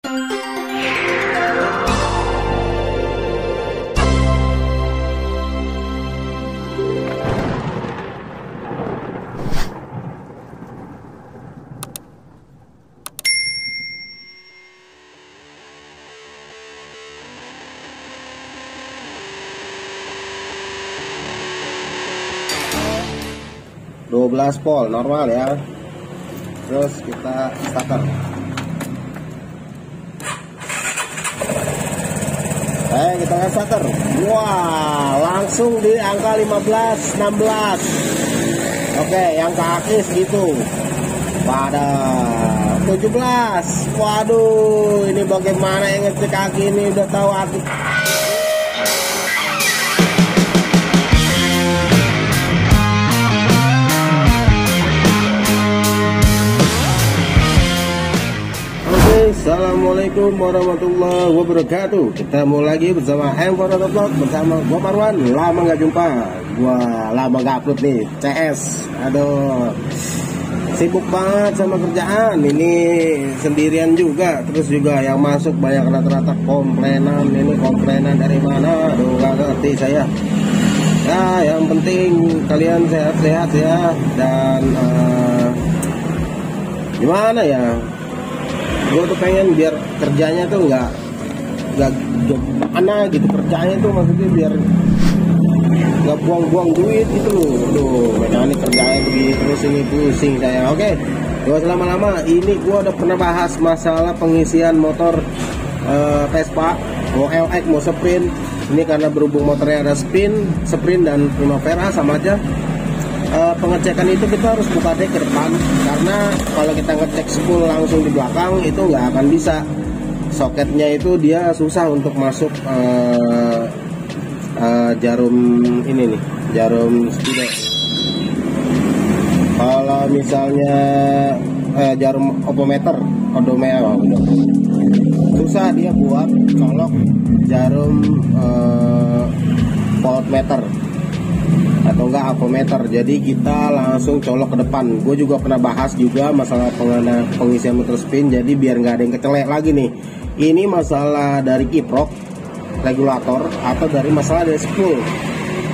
12 volt normal ya. Terus kita starter. Kita lihat starter. Wah, langsung di angka 15, 16. Oke, yang kaki segitu. Pada 17. Waduh, ini bagaimana yang ngecek kaki ini udah tahu aku. Assalamualaikum warahmatullahi wabarakatuh. Ketemu lagi bersama M4Vlog bersama gua Marwan. Lama nggak jumpa, gua lama nggak upload nih. CS, aduh, sibuk banget sama kerjaan. Ini sendirian juga, terus juga yang masuk banyak rata-rata komplainan. Ini komplainan dari mana? Aduh, nggak ngerti saya. Ya, yang penting kalian sehat-sehat ya. Dan gimana ya? Gue tuh pengen biar kerjanya tuh nggak mana gitu, kerjanya tuh maksudnya biar nggak buang-buang duit gitu loh. Aduh, mekanik kerjanya begitu terus, ini pusing saya. Oke, gak usah lama-lama. Ini gue udah pernah bahas masalah pengisian motor Vespa, mau LX mau sprint. Ini karena berhubung motornya ada sprint dan primavera sama aja. Pengecekan itu kita harus buka dek ke depan, karena kalau kita ngecek spool langsung di belakang itu nggak akan bisa. Soketnya itu dia susah untuk masuk jarum ini nih, jarum speedo. Kalau misalnya jarum odometer susah dia buat colok jarum voltmeter atau enggak avometer. Jadi kita langsung colok ke depan. Gue juga pernah bahas juga masalah pengisian motor spin, jadi biar nggak ada yang kecelek lagi nih. Ini masalah dari kiprok regulator atau dari masalah dari spool.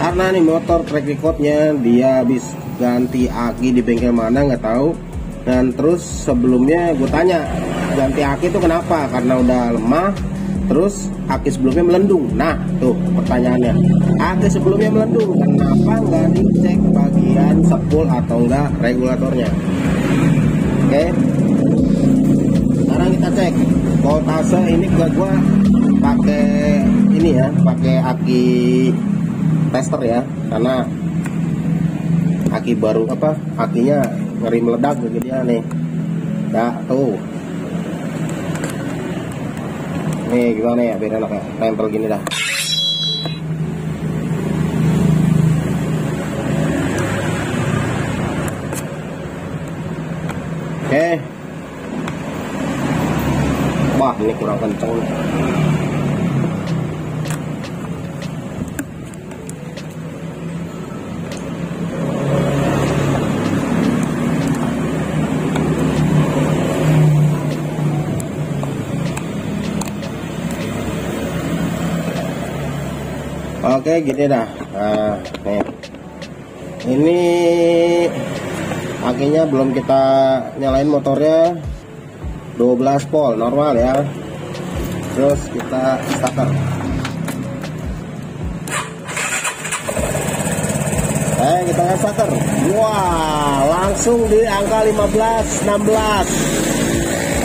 Karena nih motor track recordnya dia habis ganti aki di bengkel mana nggak tahu. Dan terus sebelumnya gue tanya ganti aki itu kenapa? Karena udah lemah. Terus aki sebelumnya melendung. Nah tuh pertanyaannya, aki sebelumnya melendung, kenapa nggak dicek bagian spool atau enggak regulatornya? Oke, sekarang kita cek voltase. Ini gua pakai ini ya, pakai aki tester ya, karena aki baru akinya ngeri meledak begini nih. Ya tuh. Nih gimana ya, biar enak ya, tempel gini dah. Oke. Wah, ini kurang kenceng. Oke, gini dah. Nah, nih. Ini akinya belum kita nyalain motornya. 12 volt normal ya. Terus kita starter. Kita lihat starter. Wah, langsung di angka 15, 16.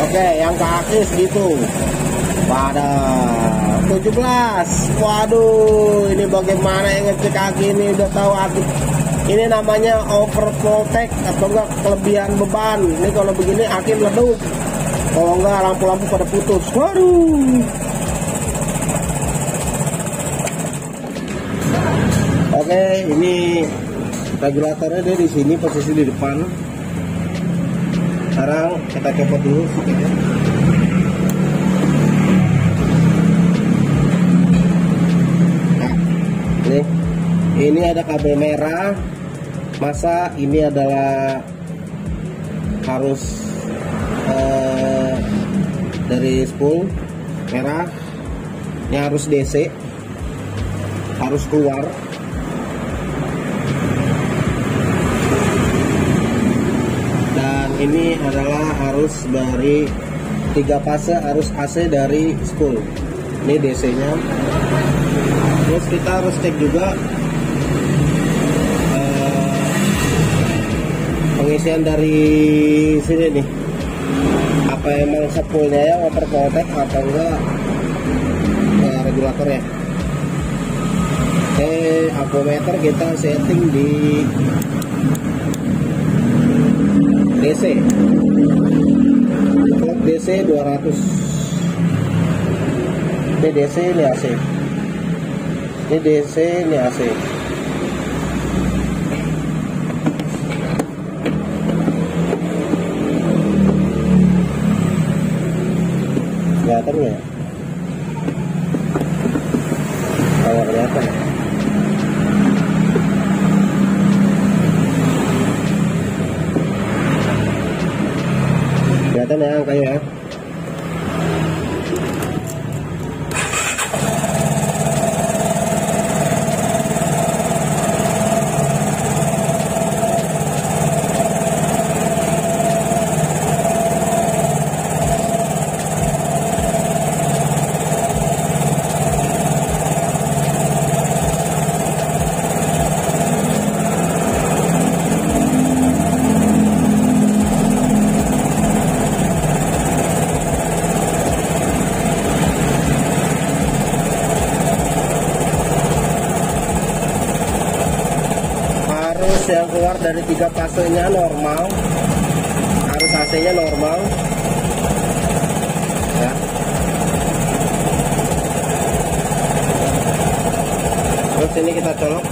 Oke, yang kaki segitu. Pada 17. Waduh, ini bagaimana yang ngecek kaki ini udah tahu aku. Ini namanya over voltage atau enggak kelebihan beban. Ini kalau begini aki meleduk. Kalau enggak lampu-lampu pada putus. Waduh. Oke, ini regulatornya dia di sini, posisi di depan. Sekarang kita copot dulu sedikit. Ini ada kabel merah. Masa ini adalah harus dari spool merah. Ini harus DC, harus keluar. Dan ini adalah arus dari 3 fase arus AC dari spool. Ini DC nya. Terus kita harus cek juga pengisian dari sini nih, apa emang spoolnya ya overprotect atau enggak regulatornya. Oke, avometer kita setting di DC, clock DC 200. Ini DC, ini AC. Ini DC, ini AC. Kelihatan nggak? Kalau kelihatan. Kelihatan ya angkanya ya. Yang keluar dari 3 fasenya normal, arus AC nya normal ya. Terus ini kita colok,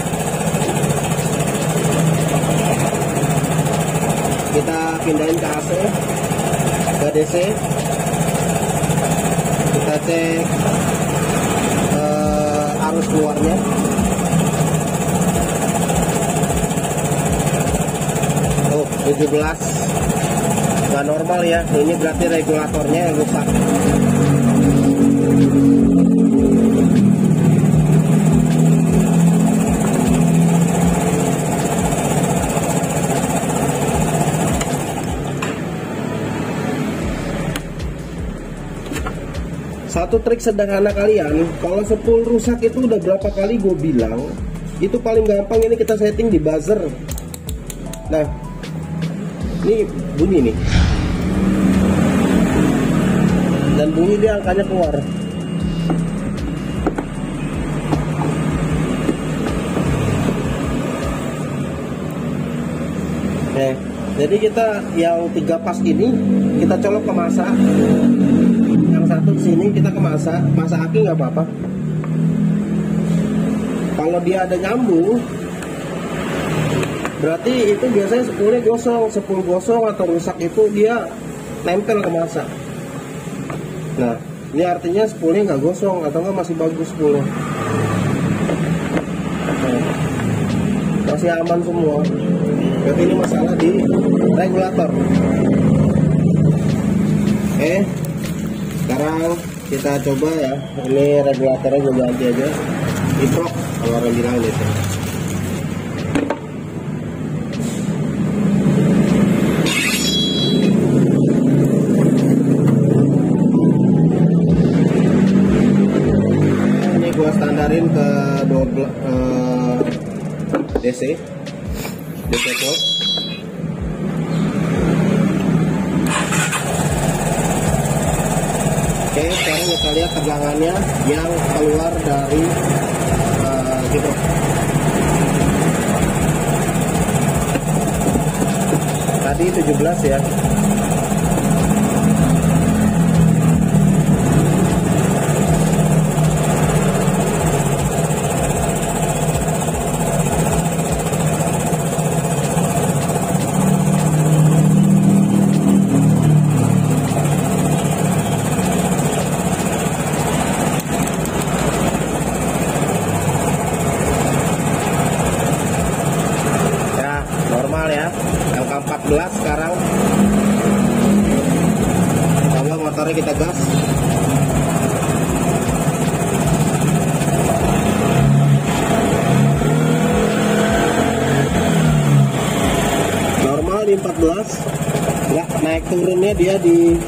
kita pindahin ke AC, ke DC, kita cek arus keluarnya. Oh, 17 nggak normal ya, ini berarti regulatornya yang rusak. Satu trik sederhana kalian, kalau spool rusak itu udah berapa kali gue bilang, itu paling gampang ini kita setting di buzzer. Nah, ini bunyi nih, dan bunyi dia angkanya keluar. Oke, jadi kita yang 3 pas ini kita colok ke masa, yang satu sini kita ke masa aki nggak apa-apa. Kalau dia ada nyambung, berarti itu biasanya spoolnya gosong. Spool gosong atau rusak itu dia nempel ke masa. Nah, ini artinya spoolnya nggak gosong atau nggak masih bagus spoolnya. Nah, masih aman semua. Berarti ini masalah di regulator. Oke, sekarang kita coba ya. Ini regulatornya gue ganti aja. Iprok kalau orang bilang gitu. Standarin ke DC clock. Oke, sekarang kita lihat tegangannya yang keluar dari kiprok. Tadi 17 ya. Ya, normal ya. Angka 14 sekarang. kita gas. Normal di 14, ya, naik turunnya dia di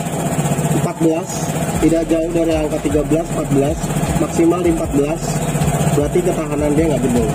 14, tidak jauh dari angka 13, 14, maksimal di 14, berarti ketahanan dia nggak jebol.